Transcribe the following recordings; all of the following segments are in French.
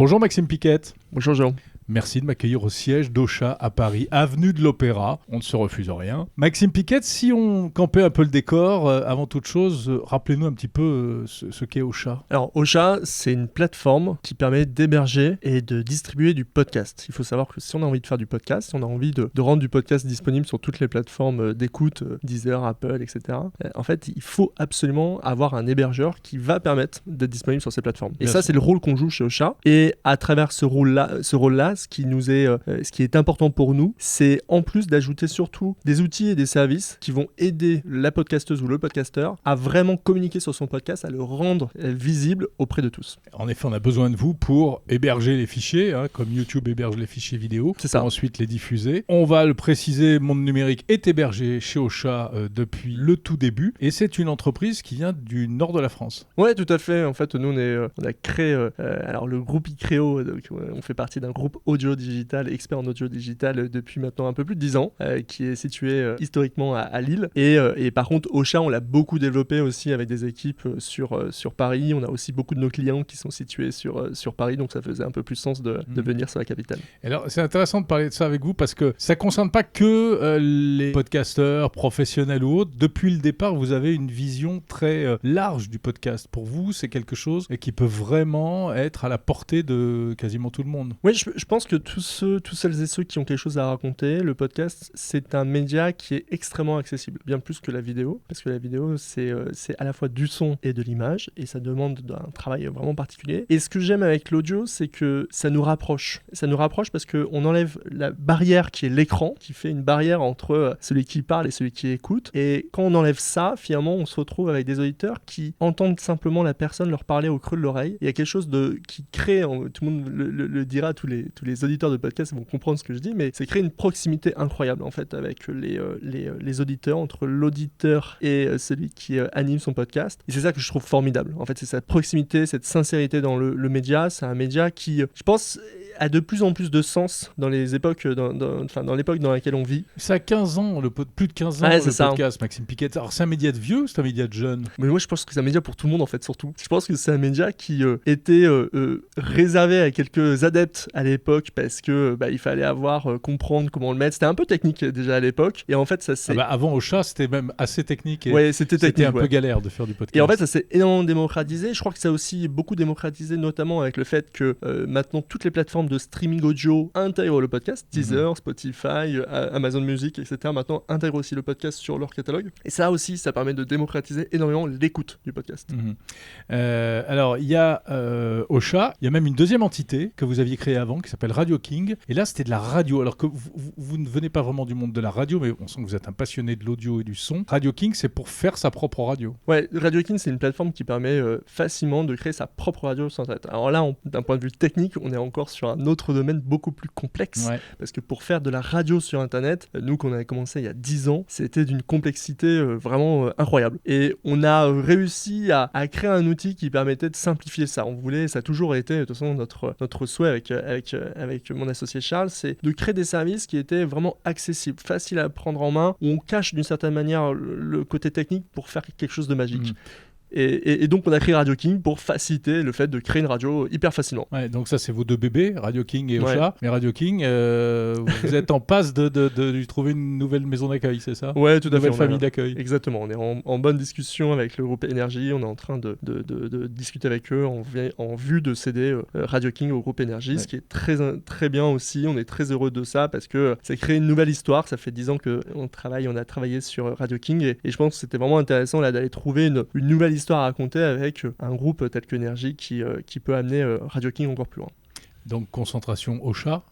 Bonjour Maxime Piquette. Bonjour Jean. Merci de m'accueillir au siège d'Ocha à Paris, avenue de l'Opéra. On ne se refuse rien. Maxime Piquette, si on campait un peu le décor, avant toute chose, rappelez-nous un petit peu ce qu'est Ocha. Alors Ocha, c'est une plateforme qui permet d'héberger et de distribuer du podcast. Il faut savoir que si on a envie de faire du podcast, si on a envie de rendre du podcast disponible sur toutes les plateformes d'écoute, Deezer, Apple, etc., en fait, il faut absolument avoir un hébergeur qui va permettre d'être disponible sur ces plateformes. Et ça, c'est le rôle qu'on joue chez Ocha. Et à travers ce rôle-là, ce qui est important pour nous, c'est en plus d'ajouter surtout des outils et des services qui vont aider la podcasteuse ou le podcasteur à vraiment communiquer sur son podcast, à le rendre visible auprès de tous. En effet, on a besoin de vous pour héberger les fichiers, comme YouTube héberge les fichiers vidéo, c'est ça. Pour ensuite les diffuser. On va le préciser, Monde Numérique est hébergé chez Ocha depuis le tout début, et c'est une entreprise qui vient du nord de la France. Ouais, tout à fait. En fait, nous, on a créé alors le groupe Icréo, donc, on fait partie d'un groupe audio digital, expert en audio digital depuis maintenant un peu plus de 10 ans, qui est situé historiquement à Lille. Et par contre, Ocha, on l'a beaucoup développé aussi avec des équipes sur Paris. On a aussi beaucoup de nos clients qui sont situés sur Paris, donc ça faisait un peu plus sens de venir sur la capitale. Alors, c'est intéressant de parler de ça avec vous parce que ça ne concerne pas que les podcasteurs professionnels ou autres. Depuis le départ, vous avez une vision très large du podcast. Pour vous, c'est quelque chose qui peut vraiment être à la portée de quasiment tout le monde. Oui, je pense que tous celles et ceux qui ont quelque chose à raconter, le podcast, c'est un média qui est extrêmement accessible, bien plus que la vidéo, parce que la vidéo, c'est à la fois du son et de l'image, et ça demande un travail vraiment particulier. Et ce que j'aime avec l'audio, c'est que ça nous rapproche. Ça nous rapproche parce qu'on enlève la barrière qui est l'écran, qui fait une barrière entre celui qui parle et celui qui écoute. Et quand on enlève ça, finalement, on se retrouve avec des auditeurs qui entendent simplement la personne leur parler au creux de l'oreille. Il y a quelque chose qui crée, tout le monde le dira, tous les auditeurs de podcast vont comprendre ce que je dis, mais ça crée une proximité incroyable en fait avec les auditeurs, entre l'auditeur et celui qui anime son podcast. Et c'est ça que je trouve formidable. En fait, c'est cette proximité, cette sincérité dans le média. C'est un média qui, je pense, a de plus en plus de sens dans les époques, dans l'époque dans laquelle on vit. Ça a 15 ans, plus de 15 ans, le podcast, Maxime Piquette. Alors, c'est un média de vieux ou c'est un média de jeune ? Mais moi, je pense que c'est un média pour tout le monde, en fait, surtout. Je pense que c'est un média qui était réservé à quelques adeptes à l'époque parce que il fallait comprendre comment le mettre. C'était un peu technique déjà à l'époque. Et en fait, ça s'est... avant Ocha, c'était même assez technique. Et ouais, c'était un peu galère de faire du podcast. Et en fait, ça s'est énormément démocratisé. Je crois que ça a aussi beaucoup démocratisé, notamment avec le fait que maintenant, toutes les plateformes de streaming audio intègrent le podcast. Deezer, Spotify, Amazon Music, etc. maintenant intègrent aussi le podcast sur leur catalogue. Et ça aussi, ça permet de démocratiser énormément l'écoute du podcast. Alors, il y a Ocha, il y a même une deuxième entité que vous aviez créée avant qui s'appelle Radio King. Et là, c'était de la radio. Alors que vous ne venez pas vraiment du monde de la radio, mais on sent que vous êtes un passionné de l'audio et du son. Radio King, c'est pour faire sa propre radio. Ouais, Radio King, c'est une plateforme qui permet facilement de créer sa propre radio sur Internet. Alors là, d'un point de vue technique, on est encore sur un autre domaine beaucoup plus complexe. Ouais. Parce que pour faire de la radio sur Internet, nous, qu'on avait commencé il y a 10 ans, c'était d'une complexité vraiment incroyable. Et on a réussi à créer un outil qui permettait de simplifier ça. Ça a toujours été, de toute façon, notre souhait avec mon associé Charles, c'est de créer des services qui étaient vraiment accessibles, faciles à prendre en main, où on cache d'une certaine manière le côté technique pour faire quelque chose de magique. Et donc on a créé Radio King pour faciliter le fait de créer une radio hyper facilement. Ouais, donc ça c'est vos deux bébés, Radio King et Ocha. Ouais. Mais Radio King, vous êtes en passe de lui trouver une nouvelle maison d'accueil, c'est ça ? Ouais, tout à fait. Une nouvelle famille d'accueil. Exactement, on est en bonne discussion avec le groupe Énergie, on est en train de discuter avec eux en vue de céder Radio King au groupe Énergie, ce qui est très, très bien aussi. On est très heureux de ça parce que ça crée une nouvelle histoire. Ça fait 10 ans qu'on a travaillé sur Radio King et je pense que c'était vraiment intéressant là, d'aller trouver une nouvelle histoire à raconter avec un groupe tel qu'Énergie qui peut amener Radio King encore plus loin. Donc concentration Ocha,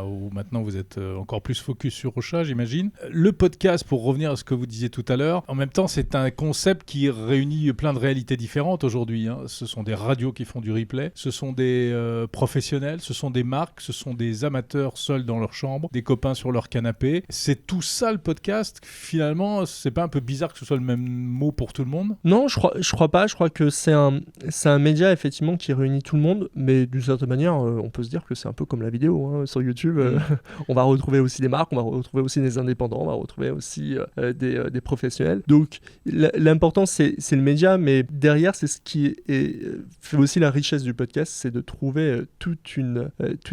où maintenant vous êtes encore plus focus sur Ocha, j'imagine. Le podcast, pour revenir à ce que vous disiez tout à l'heure, en même temps c'est un concept qui réunit plein de réalités différentes aujourd'hui. Ce sont des radios qui font du replay, ce sont des professionnels, ce sont des marques, ce sont des amateurs seuls dans leur chambre, des copains sur leur canapé. C'est tout ça le podcast. Finalement, c'est pas un peu bizarre que ce soit le même mot pour tout le monde ? Non, je crois pas. Je crois que c'est un média effectivement qui réunit tout le monde, mais d'une certaine manière, on peut se dire que c'est un peu comme la vidéo, hein, sur YouTube. On va retrouver aussi des marques, on va retrouver aussi des indépendants, on va retrouver aussi des professionnels. Donc l'important c'est le média, mais derrière c'est ce qui fait aussi la richesse du podcast, c'est de trouver tout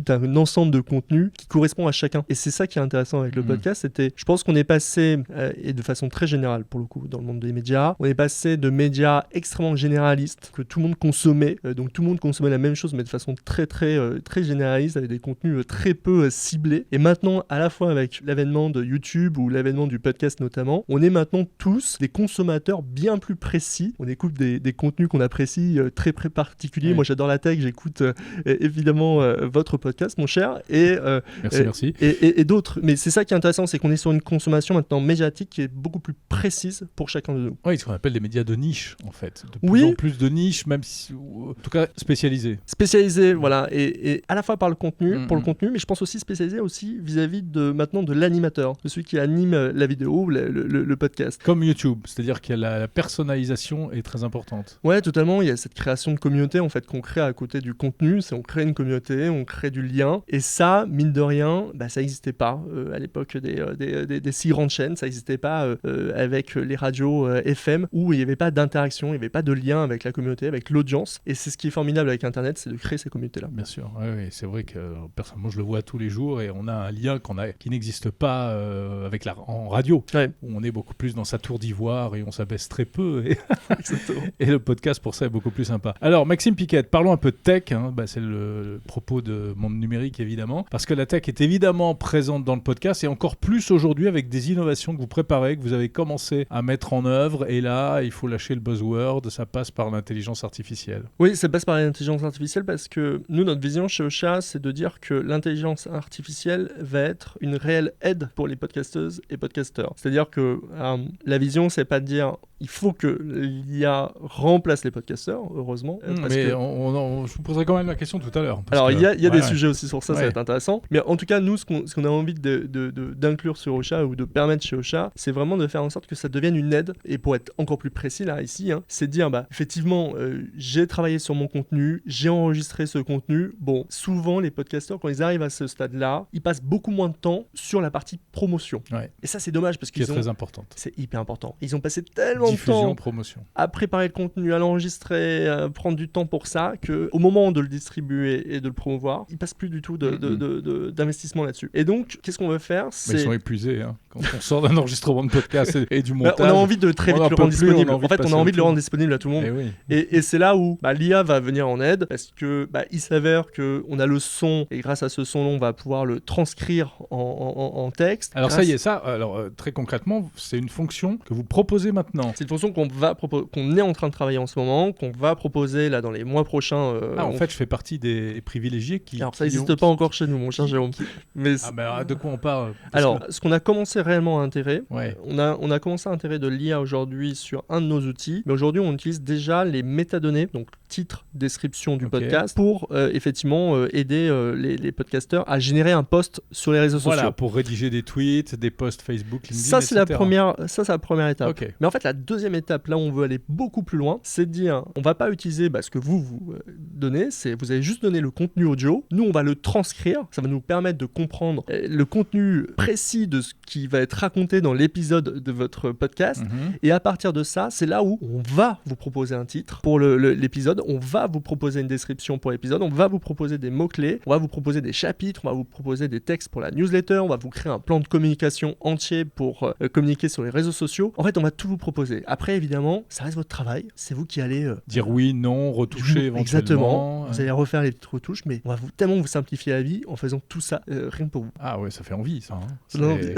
un ensemble de contenus qui correspond à chacun. Et c'est ça qui est intéressant avec le podcast. Je pense qu'on est passé, et de façon très générale pour le coup dans le monde des médias, on est passé de médias extrêmement généralistes que tout le monde consommait, donc tout le monde consommait la même chose mais de façon très généraliste, avec des contenus très peu ciblés. Et maintenant, à la fois avec l'avènement de YouTube ou l'avènement du podcast notamment, on est maintenant tous des consommateurs bien plus précis. On écoute des contenus qu'on apprécie très particuliers. Moi j'adore la tech, j'écoute évidemment votre podcast mon cher merci. Et d'autres. Mais c'est ça qui est intéressant, c'est qu'on est sur une consommation maintenant médiatique qui est beaucoup plus précise pour chacun de nous. Oui, ce qu'on appelle des médias de niche en fait. De plus en plus de niche, même si, en tout cas spécialisés. Spécialisés, voilà, et à la fois par le contenu, pour le contenu, mais je pense aussi spécialisé aussi vis-à-vis maintenant de l'animateur, de celui qui anime la vidéo, le podcast. Comme YouTube, c'est-à-dire que la personnalisation est très importante. Ouais, totalement. Il y a cette création de communauté en fait qu'on crée à côté du contenu. On crée une communauté, on crée du lien, et ça, mine de rien, ça n'existait pas à l'époque des 6 grandes chaînes. Ça n'existait pas avec les radios FM où il n'y avait pas d'interaction, il n'y avait pas de lien avec la communauté, avec l'audience. Et c'est ce qui est formidable avec Internet, c'est de créer ces communautés-là. Bien sûr, oui, c'est vrai que personnellement je le vois tous les jours et on a un lien qui n'existe pas en radio, où on est beaucoup plus dans sa tour d'ivoire et on s'abaisse très peu. Et le podcast pour ça est beaucoup plus sympa. Alors Maxime Piquette, parlons un peu de tech, c'est le propos de Monde Numérique évidemment, parce que la tech est évidemment présente dans le podcast et encore plus aujourd'hui avec des innovations que vous préparez, que vous avez commencé à mettre en œuvre, et là il faut lâcher le buzzword, ça passe par l'intelligence artificielle. Oui, ça passe par l'intelligence artificielle parce que nous, notre vision chez Ocha, c'est de dire que l'intelligence artificielle va être une réelle aide pour les podcasteuses et podcasteurs. C'est-à-dire que la vision, c'est pas de dire il faut que l'IA remplace les podcasteurs, heureusement. Mais je vous poserai quand même la question tout à l'heure. Alors, il y a des sujets aussi sur ça, ça va être intéressant. Mais en tout cas, nous, ce qu'on a envie d'inclure sur Ocha ou de permettre chez Ocha, c'est vraiment de faire en sorte que ça devienne une aide. Et pour être encore plus précis, là, ici, c'est de dire, effectivement, j'ai travaillé sur mon contenu, j'ai enregistré ce contenu. Bon, souvent, les podcasteurs, quand ils arrivent à ce stade-là, ils passent beaucoup moins de temps sur la partie promotion. Et ça, c'est dommage parce qu'ils très importante. C'est hyper important. Ils ont passé tellement diffusion, de temps promotion, à préparer le contenu, à l'enregistrer, à prendre du temps pour ça, qu'au moment de le distribuer et de le promouvoir, ils passent plus du tout d'investissement là-dessus. Et donc, qu'est-ce qu'on veut faire ? Mais ils sont épuisés, quand on sort d'un enregistrement de podcast et du montage. On a envie de très vite le rendre disponible. En fait, on a envie de le rendre disponible à tout le monde. Et c'est là où l'IA va venir en aide, parce que il s'avère qu'on a le son, et grâce à ce son, on va pouvoir le transcrire en texte. Alors ça y est, très concrètement, c'est une fonction que vous proposez maintenant. C'est une fonction qu'on est en train de travailler en ce moment, qu'on va proposer là dans les mois prochains. En fait, je fais partie des privilégiés qui... Alors ça n'existe pas encore chez nous, mon cher Jérôme. Mais de quoi on parle ? Alors, ce qu'on a commencé réellement à intégrer, on a commencé à intégrer de l'IA aujourd'hui sur un de nos outils, mais aujourd'hui on utilise déjà les métadonnées, donc titre, description du podcast, pour effectivement aider les podcasteurs à générer un post sur les réseaux sociaux. Voilà, pour rédiger des tweets, des posts Facebook, LinkedIn, ça, c'est etc. la première étape. Mais en fait, la deuxième étape, là où on veut aller beaucoup plus loin, c'est de dire, on va pas utiliser ce que vous donnez, vous allez juste donner le contenu audio, nous on va le transcrire, ça va nous permettre de comprendre le contenu précis de ce qui va être raconté dans l'épisode de votre podcast, et à partir de ça, c'est là où on va vous proposer un titre pour l'épisode, on va vous proposer une description pour l'épisode, on va vous proposer des mots-clés, on va vous proposer des chapitres, on va vous proposer des textes pour la newsletter, on va vous créer un plan de communication entier pour communiquer sur les réseaux sociaux. En fait, on va tout vous proposer. Après, évidemment, ça reste votre travail, c'est vous qui allez... dire oui, non, retoucher éventuellement. Exactement, vous allez refaire les petites retouches, mais on va tellement vous simplifier la vie en faisant tout ça rien que pour vous. Ah ouais, ça fait envie ça. Ça donne envie.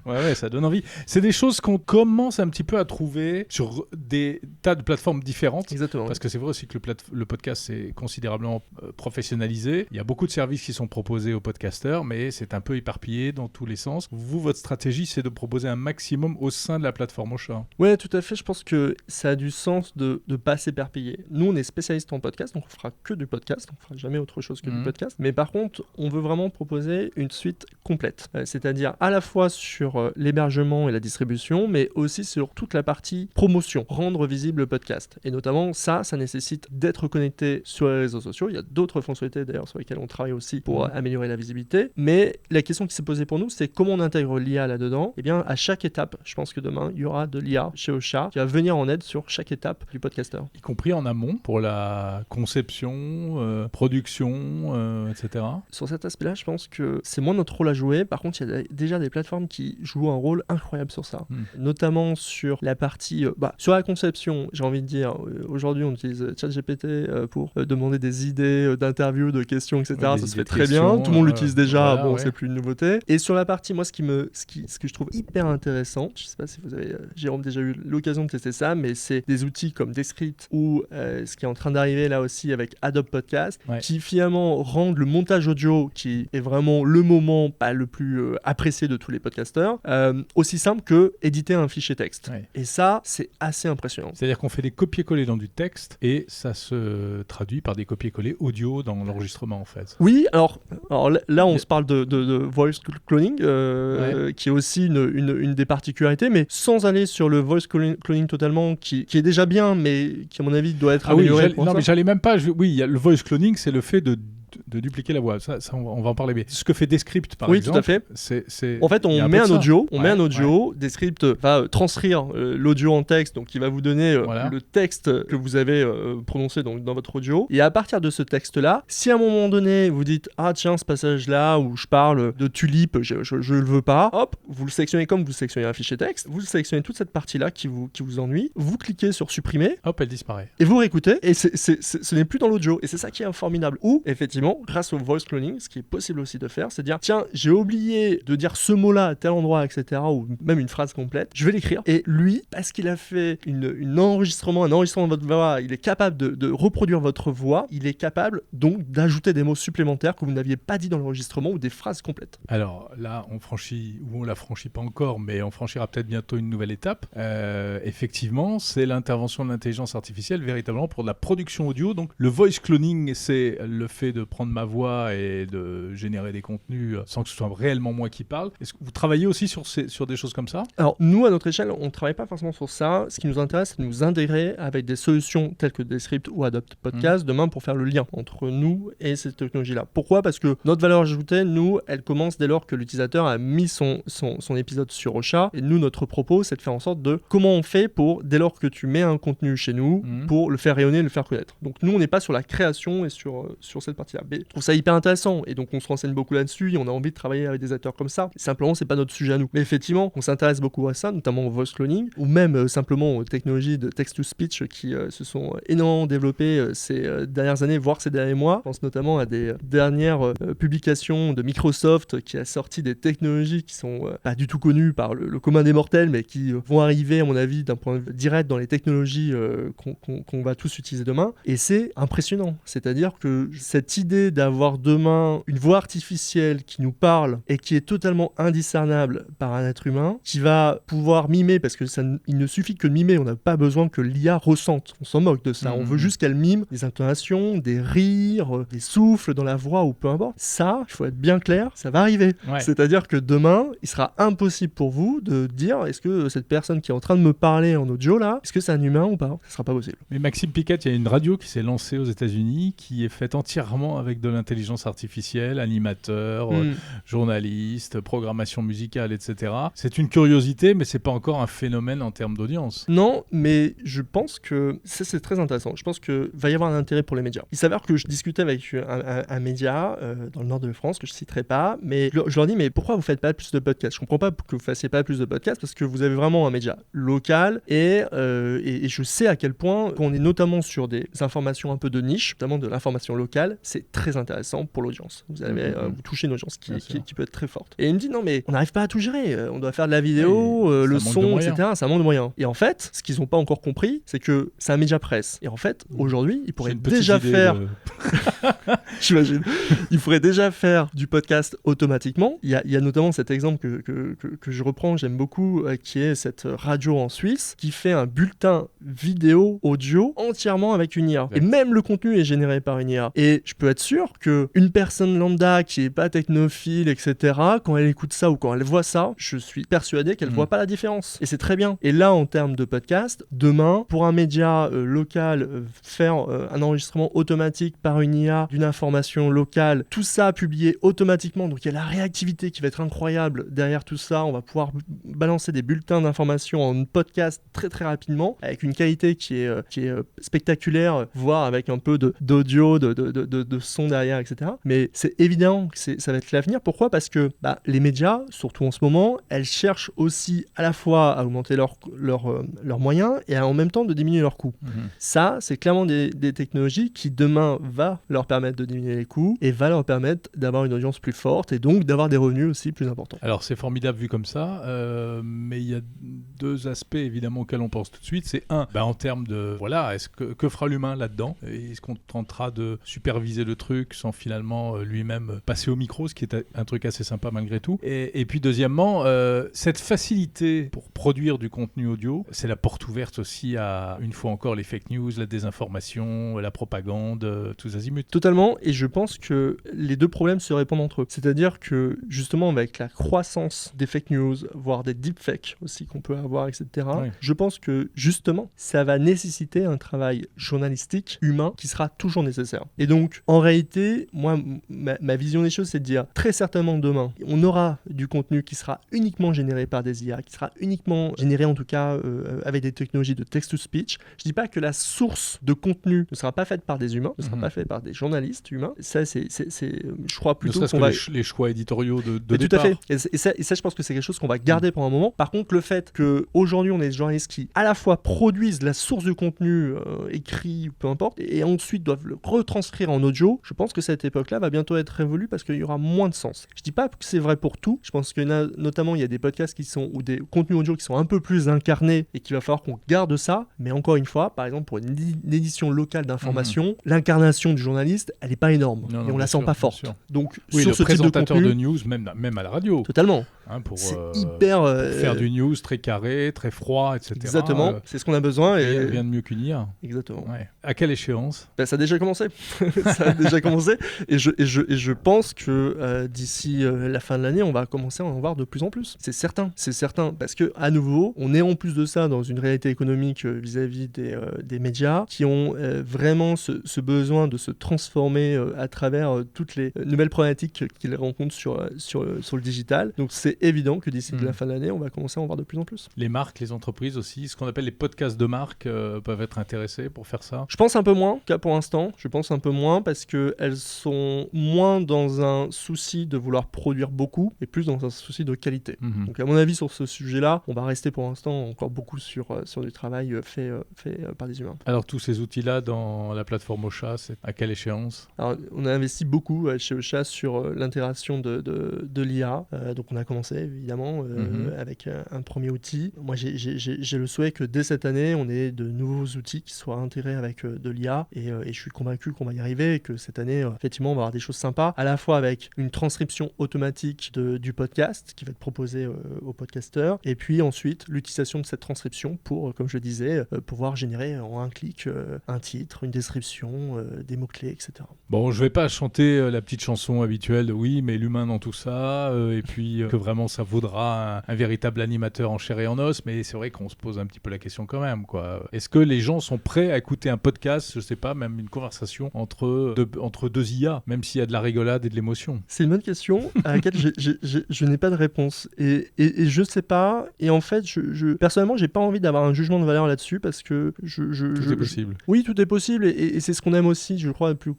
ouais, ça donne envie. C'est des choses qu'on commence un petit peu à trouver sur des tas de plateformes différentes. Exactement. Parce que c'est vrai aussi que le podcast c'est considérablement professionnalisé. Il y a beaucoup de services qui sont proposés aux podcasteurs, mais c'est un peu éparpillé dans tous les sens. Vous, votre stratégie, c'est de proposer un maximum au sein de la plateforme Ocha. Ouais, tout à fait. Je pense que ça a du sens de ne pas s'éparpiller. Nous, on est spécialistes en podcast, donc on fera que du podcast. On fera jamais autre chose que du podcast. Mais par contre, on veut vraiment proposer une suite complète. C'est-à-dire à la fois sur l'hébergement et la distribution, mais aussi sur toute la partie promotion, rendre visible le podcast. Et notamment, ça nécessite d'être connecté sur les réseaux sociaux. Il y a d'autres fonctionnalités d'ailleurs sur lesquelles on travaille aussi pour améliorer la visibilité. Mais la question qui s'est posée pour nous, c'est comment on intègre l'IA là-dedans. Eh bien, à chaque étape, je pense que demain, il y aura de l'IA chez Ocha qui va venir en aide sur chaque étape du podcasteur. Y compris en amont pour la conception, production, etc. Sur cet aspect-là, je pense que c'est moins notre rôle à jouer. Par contre, il y a déjà des plateformes qui jouent un rôle incroyable sur ça. Notamment sur la partie... sur la conception, j'ai envie de dire, aujourd'hui, on utilise ChatGPT pour demander des idées d'interviews, de questions, etc. Ça se fait très bien. Tout le monde l'utilise déjà. C'est plus une nouveauté. Et sur la partie, moi, ce que je trouve hyper intéressant, je sais pas si vous avez, Jérôme, déjà eu l'occasion de tester ça, mais c'est des outils comme Descript ou ce qui est en train d'arriver là aussi avec Adobe Podcast, qui finalement rendent le montage audio, qui est vraiment le moment le plus apprécié de tous les podcasteurs, aussi simple que éditer un fichier texte. Et ça, c'est assez impressionnant. C'est-à-dire qu'on fait des copier-coller dans du texte et ça se traduit par des copier-coller audio dans l'enregistrement en fait. Oui, alors là on se parle de voice cloning, qui est aussi une des particularités, mais sans aller sur le voice cloning totalement, qui est déjà bien, mais qui à mon avis doit être amélioré. Mais j'allais même pas. Oui, le voice cloning, c'est le fait de dupliquer la voix. Ça on va en parler. Mais ce que fait Descript, par exemple. Oui, tout à fait. C'est... En fait, on met un audio. Descript va transcrire l'audio en texte, donc il va vous donner le texte que vous avez prononcé dans votre audio. Et à partir de ce texte-là, si à un moment donné, vous dites « Ah tiens, ce passage-là où je parle de tulipe, je le veux pas », hop, vous le sélectionnez comme vous sélectionnez un fichier texte, vous sélectionnez toute cette partie-là qui vous ennuie, vous cliquez sur « Supprimer », hop, elle disparaît. Et vous réécoutez, et ce n'est plus dans l'audio. Et c'est ça qui est formidable. Ou, effectivement, grâce au voice cloning, ce qui est possible aussi de faire, c'est de dire tiens, j'ai oublié de dire ce mot-là à tel endroit, etc., ou même une phrase complète, je vais l'écrire. Et lui, parce qu'il a fait un enregistrement de votre voix, il est capable de reproduire votre voix, il est capable donc d'ajouter des mots supplémentaires que vous n'aviez pas dit dans l'enregistrement ou des phrases complètes. Alors là, on la franchit pas encore, mais on franchira peut-être bientôt une nouvelle étape. Effectivement, c'est l'intervention de l'intelligence artificielle véritablement pour de la production audio. Donc le voice cloning, c'est le fait de prendre ma voix et de générer des contenus sans que ce soit réellement moi qui parle. Est-ce que vous travaillez aussi sur des choses comme ça ? Alors nous, à notre échelle, on ne travaille pas forcément sur ça. Ce qui nous intéresse, c'est de nous intégrer avec des solutions telles que Descript ou Adobe Podcast demain pour faire le lien entre nous et cette technologie-là. Pourquoi ? Parce que notre valeur ajoutée, nous, elle commence dès lors que l'utilisateur a mis son épisode sur Ocha. Et nous, notre propos, c'est de faire en sorte de comment on fait pour, dès lors que tu mets un contenu chez nous, pour le faire rayonner, le faire connaître. Donc nous, on n'est pas sur la création et sur cette partie-là. Mais je trouve ça hyper intéressant et donc on se renseigne beaucoup là-dessus et on a envie de travailler avec des acteurs comme ça. Simplement, c'est pas notre sujet à nous. Mais effectivement, on s'intéresse beaucoup à ça, notamment au voice cloning ou même simplement aux technologies de text-to-speech qui se sont énormément développées ces dernières années, voire ces derniers mois. Je pense notamment à des dernières publications de Microsoft qui a sorti des technologies qui sont pas du tout connues par le commun des mortels, mais qui vont arriver, à mon avis, d'un point de vue direct dans les technologies qu'on va tous utiliser demain. Et c'est impressionnant. C'est-à-dire que cette idée d'avoir demain une voix artificielle qui nous parle et qui est totalement indiscernable par un être humain, qui va pouvoir mimer, parce que il ne suffit que de mimer, on n'a pas besoin que l'IA ressente, on s'en moque de ça, on veut juste qu'elle mime des intonations, des rires, des souffles dans la voix ou peu importe. Ça, il faut être bien clair, ça va arriver. C'est-à-dire que demain, il sera impossible pour vous de dire est-ce que cette personne qui est en train de me parler en audio là, est-ce que c'est un humain ou pas ? Ça sera pas possible. Mais Maxime Piquet, il y a une radio qui s'est lancée aux États-Unis qui est faite entièrement avec de l'intelligence artificielle, animateur, journaliste, programmation musicale, etc. C'est une curiosité, mais c'est pas encore un phénomène en termes d'audience. Non, mais je pense que ça, c'est très intéressant. Je pense qu'il va y avoir un intérêt pour les médias. Il s'avère que je discutais avec un média dans le nord de France, que je citerai pas, mais je leur dis, mais pourquoi vous faites pas plus de podcasts ? Je comprends pas que vous fassiez pas plus de podcasts, parce que vous avez vraiment un média local, et je sais à quel point, quand on est notamment sur des informations un peu de niche, notamment de l'information locale, c'est très intéressant pour l'audience. Vous allez vous toucher une audience qui peut être très forte. Et il me dit, non mais on n'arrive pas à tout gérer, on doit faire de la vidéo, le son, etc. Ça manque de moyens. Et en fait, ce qu'ils n'ont pas encore compris, c'est que c'est un média presse. Et en fait, aujourd'hui, ils pourraient déjà faire... J'imagine. Il faudrait déjà faire du podcast automatiquement. Il y a notamment cet exemple que je reprends, j'aime beaucoup, qui est cette radio en Suisse qui fait un bulletin vidéo, audio entièrement avec une IA. Et même le contenu est généré par une IA. Et je peux être sûr qu'une personne lambda qui n'est pas technophile, etc., quand elle écoute ça ou quand elle voit ça, je suis persuadé qu'elle ne voit pas la différence. Et c'est très bien. Et là, en termes de podcast, demain, pour un média local, faire un enregistrement automatique par une IA d'une information locale, tout ça publié automatiquement, donc il y a la réactivité qui va être incroyable derrière tout ça. On va pouvoir balancer des bulletins d'informations en podcast très très rapidement, avec une qualité qui est spectaculaire, voire avec un peu d'audio, de son derrière, etc. Mais c'est évident que ça va être l'avenir. Pourquoi ? Parce que les médias, surtout en ce moment, elles cherchent aussi à la fois à augmenter leurs moyens et en même temps de diminuer leurs coûts. Ça, c'est clairement des technologies qui demain va leur permettre de diminuer les coûts et va leur permettre d'avoir une audience plus forte et donc d'avoir des revenus aussi plus importants. Alors c'est formidable vu comme ça, mais il y a deux aspects évidemment auxquels on pense tout de suite. C'est en termes de que fera l'humain là-dedans ? Est-ce qu'on tentera de superviser le truc sans finalement lui-même passer au micro, ce qui est un truc assez sympa malgré tout. Et puis deuxièmement, cette facilité pour produire du contenu audio, c'est la porte ouverte aussi à, une fois encore, les fake news, la désinformation, la propagande, tous azimuts. Totalement, et je pense que les deux problèmes se répondent entre eux. C'est-à-dire que justement avec la croissance des fake news, voire des deepfakes aussi qu'on peut avoir, etc., je pense que justement ça va nécessiter un travail journalistique, humain, qui sera toujours nécessaire. Et donc en réalité, moi, ma vision des choses, c'est de dire très certainement demain, on aura du contenu qui sera uniquement généré par des IA, qui sera uniquement généré en tout cas avec des technologies de text-to-speech. Je dis pas que la source de contenu ne sera pas faite par des humains, ne sera pas faite par des journalistes humains. Ça, je crois plutôt qu'on va... les choix éditoriaux de départ. Tout à fait. Et ça, je pense que c'est quelque chose qu'on va garder pendant un moment. Par contre, le fait qu'aujourd'hui, on ait des journalistes qui, à la fois, produisent la source de contenu écrit, peu importe, et ensuite doivent le retranscrire en audio, je pense que cette époque-là va bientôt être révolue parce qu'il y aura moins de sens. Je dis pas que c'est vrai pour tout. Je pense que notamment, il y a des podcasts ou des contenus audio qui sont un peu plus incarnés et qu'il va falloir qu'on garde ça. Mais encore une fois, par exemple, pour une édition locale d'information, l'incarnation du journaliste, elle n'est pas énorme. Et on la sent pas forte. Donc, sur ce présentateur type de news, même à la radio. Totalement. Pour faire du news très carré, très froid, etc. Exactement, c'est ce qu'on a besoin. Et rien de mieux qu'une IA. Exactement. Ouais. À quelle échéance ? Ça a déjà commencé. Et je pense que d'ici la fin de l'année, on va commencer à en voir de plus en plus. C'est certain. Parce que, à nouveau, on est en plus de ça dans une réalité économique vis-à-vis des médias qui ont vraiment ce besoin de se transformer à travers toutes les nouvelles problématiques qu'ils rencontrent sur le digital. Donc, c'est évident que d'ici la fin de l'année, on va commencer à en voir de plus en plus. Les marques, les entreprises aussi, ce qu'on appelle les podcasts de marques peuvent être intéressés pour faire ça ? Je pense un peu moins, qu'à pour l'instant. Je pense un peu moins parce qu'elles sont moins dans un souci de vouloir produire beaucoup et plus dans un souci de qualité. Donc à mon avis, sur ce sujet-là, on va rester pour l'instant encore beaucoup sur du travail fait par des humains. Alors tous ces outils-là dans la plateforme Ocha, c'est à quelle échéance ? Alors, on a investi beaucoup chez Ocha sur l'intégration de l'IA. Donc on a commencé évidemment avec un premier outil. Moi j'ai le souhait que dès cette année, on ait de nouveaux outils qui soient intégrés avec de l'IA et je suis convaincu qu'on va y arriver et que cette année, effectivement, on va avoir des choses sympas, à la fois avec une transcription automatique du podcast qui va être proposée aux podcasteurs et puis ensuite l'utilisation de cette transcription pour, comme je disais, pouvoir générer en un clic un titre, une description, des mots-clés, etc. Bon, je vais pas chanter la petite chanson habituelle de oui, mais l'humain dans tout ça, et puis que vraiment ça vaudra un véritable animateur en chair et en os, mais c'est vrai qu'on se pose un petit peu la question quand même, quoi. Est-ce que les gens sont prêts à écouter un podcast, je sais pas, même une conversation entre deux IA, même s'il y a de la rigolade et de l'émotion ? C'est une bonne question à laquelle je n'ai pas de réponse et je sais pas, et en fait personnellement j'ai pas envie d'avoir un jugement de valeur là-dessus parce que tout est possible. Oui, tout est possible et c'est ce qu'on aime aussi, je crois, plus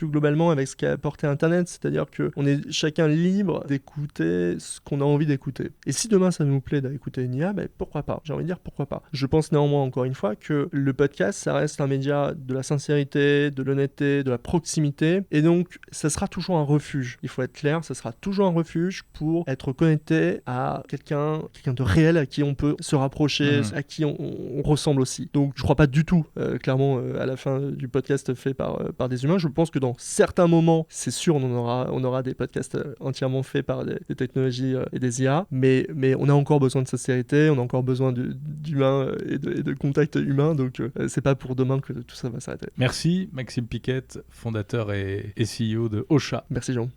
globalement avec ce qu'a apporté Internet, c'est-à-dire qu'on est chacun libre d'écouter ce qu'on a envie d'écouter. Et si demain ça nous plaît d'écouter une IA, pourquoi pas? J'ai envie de dire pourquoi pas. Je pense néanmoins, encore une fois, que le podcast, ça reste un média de la sincérité, de l'honnêteté, de la proximité, et donc ça sera toujours un refuge. Il faut être clair, ça sera toujours un refuge pour être connecté à quelqu'un de réel, à qui on peut se rapprocher, à qui on ressemble aussi. Donc je crois pas du tout, clairement, à la fin du podcast fait par des humains. Je pense que dans certains moments, c'est sûr, on aura des podcasts entièrement faits par des technologies et des IA, mais on a encore besoin de sincérité, on a encore besoin d'humains et de contact humain, donc c'est pas pour demain que tout ça va s'arrêter. Merci Maxime Piquet, fondateur et CEO de Ocha. Merci Jean.